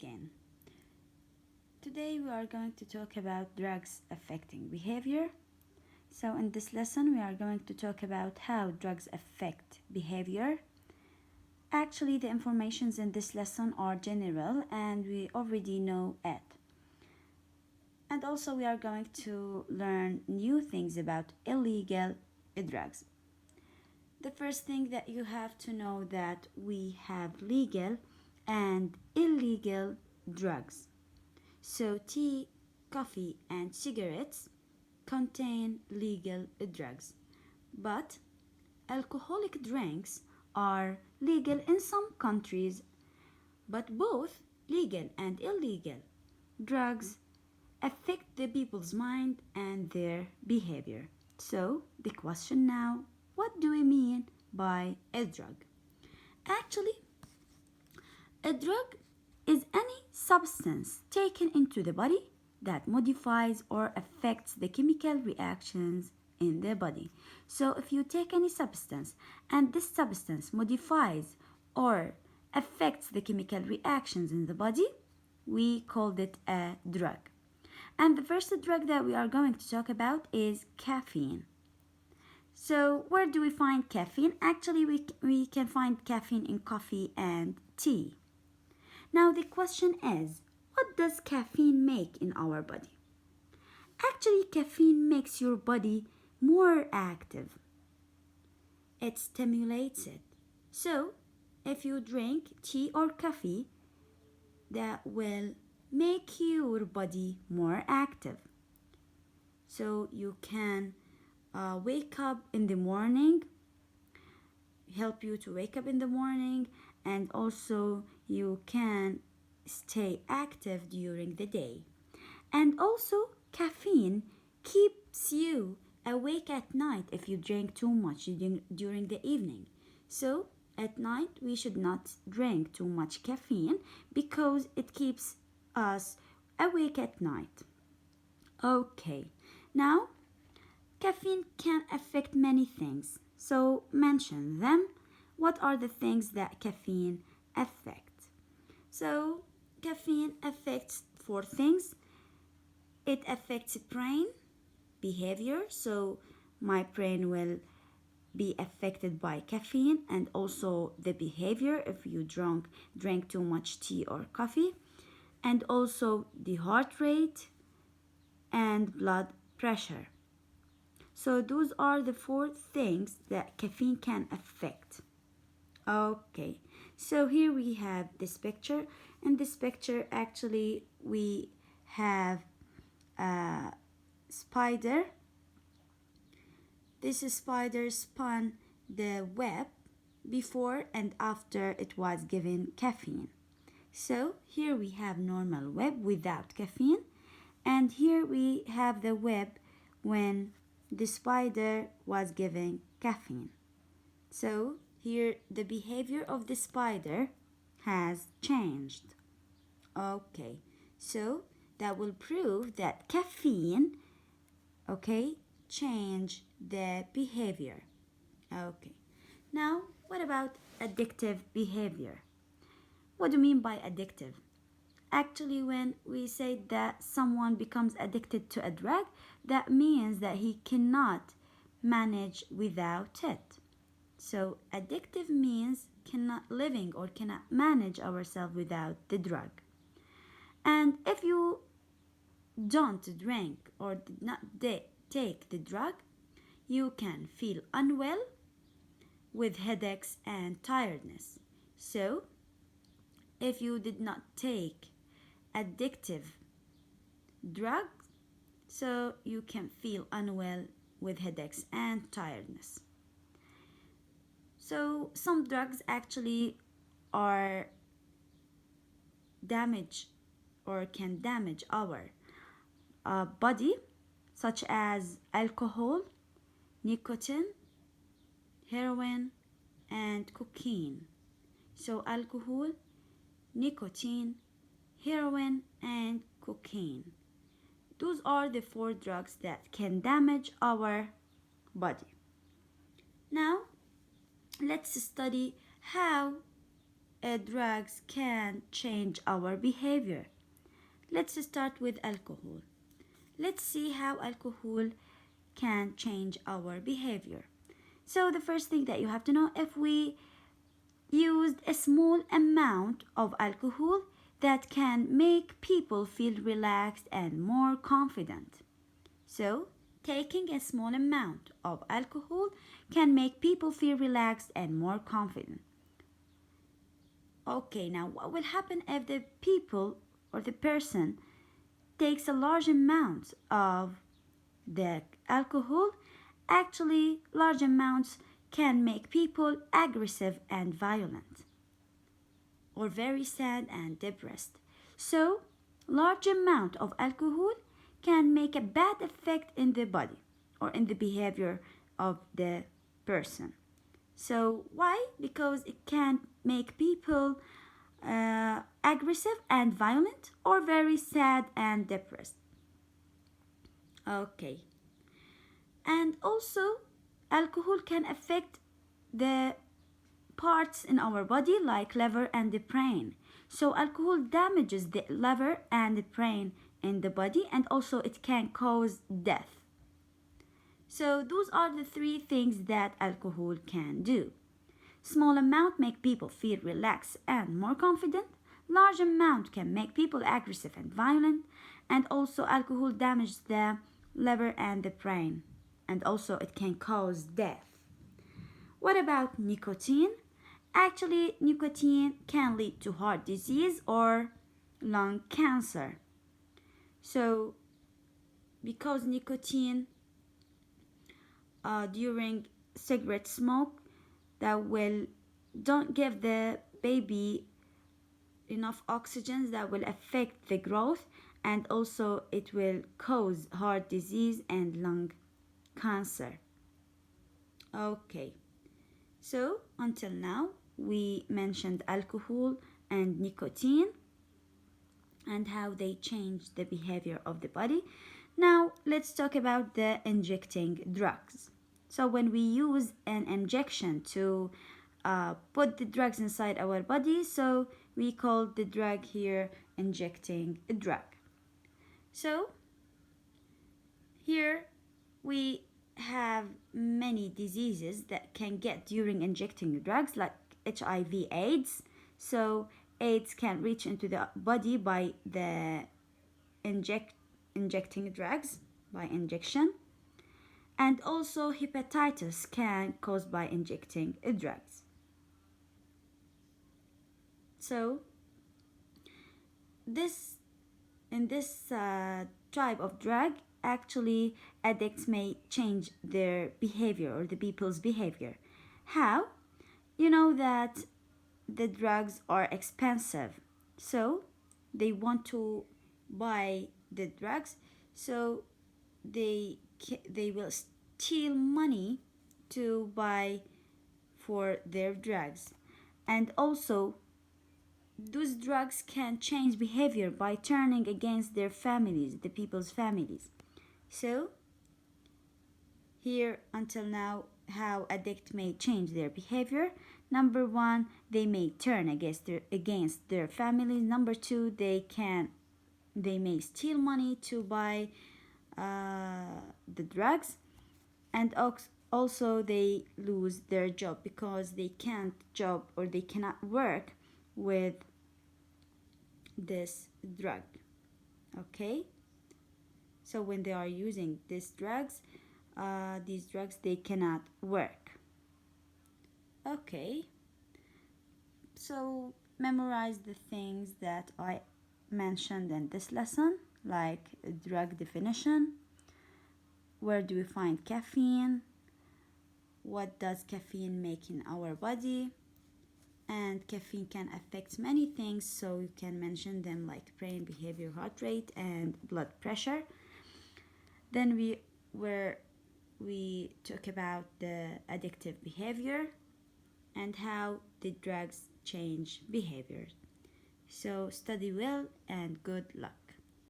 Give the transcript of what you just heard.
again. Today we are going to talk about drugs affecting behavior. So in this lesson we are going to talk about how drugs affect behavior. Actually, the informations in this lesson are general and we already know it. And also we are going to learn new things about illegal drugs. The first thing that you have to know that we have legal and illegal drugs. So tea, coffee and cigarettes contain legal drugs, but alcoholic drinks are legal in some countries, but both legal and illegal drugs affect the people's mind and their behavior. So the question now, what do we mean by a drug? Actually, a drug is any substance taken into the body that modifies or affects the chemical reactions in the body. So if you take any substance and this substance modifies or affects the chemical reactions in the body, we called it a drug. And the first drug that we are going to talk about is caffeine. So where do we find caffeine? Actually, we can find caffeine in coffee and tea. Now the question is, what does caffeine make in our body? Actually, caffeine makes your body more active. It stimulates it. So if you drink tea or coffee, that will make your body more active. So you can wake up in the morning, help you to wake up in the morning, and also you can stay active during the day. And also caffeine keeps you awake at night if you drink too much during the evening. So at night we should not drink too much caffeine because it keeps us awake at night. Okay, now caffeine can affect many things. So mention them. What are the things that caffeine affects? So caffeine affects 4 things. It affects brain behavior. So my brain will be affected by caffeine, and also the behavior if you drink too much tea or coffee, and also the heart rate and blood pressure. So those are the 4 things that caffeine can affect. Okay, so here we have this picture. In this picture, actually, we have a spider. This spider spun the web before and after it was given caffeine. So here we have normal web without caffeine, and here we have the web when the spider was given caffeine. So here the behavior of the spider has changed. Okay, so that will prove that caffeine, change the behavior. Okay, now what about addictive behavior? What do you mean by addictive? Actually, when we say that someone becomes addicted to a drug, that means that he cannot manage without it. So addictive means cannot manage ourselves without the drug. And if you don't drink or did not take the drug, you can feel unwell with headaches and tiredness. So if you did not take addictive drugs, so you can feel unwell with headaches and tiredness. So some drugs actually are damage or can damage our body, such as alcohol, nicotine, heroin, and cocaine. So alcohol, nicotine, heroin, and cocaine. Those are the 4 drugs that can damage our body. Now, let's study how drugs can change our behavior. Let's start with alcohol. Let's see how alcohol can change our behavior. So the first thing that you have to know, if we used a small amount of alcohol, that can make people feel relaxed and more confident. So taking a small amount of alcohol can make people feel relaxed and more confident. Okay, now what will happen if the people or the person takes a large amount of the alcohol? Actually, large amounts can make people aggressive and violent, or very sad and depressed. So, large amount of alcohol can make a bad effect in the body or in the behavior of the person. So, why? Because it can make people aggressive and violent, or very sad and depressed. Okay. And also, alcohol can affect the parts in our body like liver and the brain. So alcohol damages the liver and the brain in the body, and also it can cause death. So those are the three things that alcohol can do. Small amount make people feel relaxed and more confident. Large amount can make people aggressive and violent, and also alcohol damages the liver and the brain, and also it can cause death. What about nicotine? Actually, nicotine can lead to heart disease or lung cancer. So, because nicotine during cigarette smoke, that will don't give the baby enough oxygen, that will affect the growth, and also it will cause heart disease and lung cancer. Okay, so until now we mentioned alcohol and nicotine and how they change the behavior of the body. Now let's talk about the injecting drugs. So when we use an injection to put the drugs inside our body, so we call the drug here injecting a drug. So here we have many diseases that can get during injecting drugs, like HIV AIDS. So AIDS can reach into the body by the injecting drugs, by injection. And also hepatitis can cause by injecting drugs. So in this type of drug, actually addicts may change their behavior or the people's behavior. How? You know that the drugs are expensive, so they want to buy the drugs, so they will steal money to buy for their drugs. And also those drugs can change behavior by turning against their families, the people's families. So here until now, how addict may change their behavior. Number one, they may turn against their families. Number two, they may steal money to buy the drugs, and also they lose their job because they can't job or they cannot work with this drug. Okay, so when they are using these drugs they cannot work. Okay, so memorize the things that I mentioned in this lesson, like drug definition, where do we find caffeine, what does caffeine make in our body, and caffeine can affect many things, so you can mention them like brain, behavior, heart rate, and blood pressure. Then we talk about the addictive behavior and how the drugs change behavior. So study well and good luck.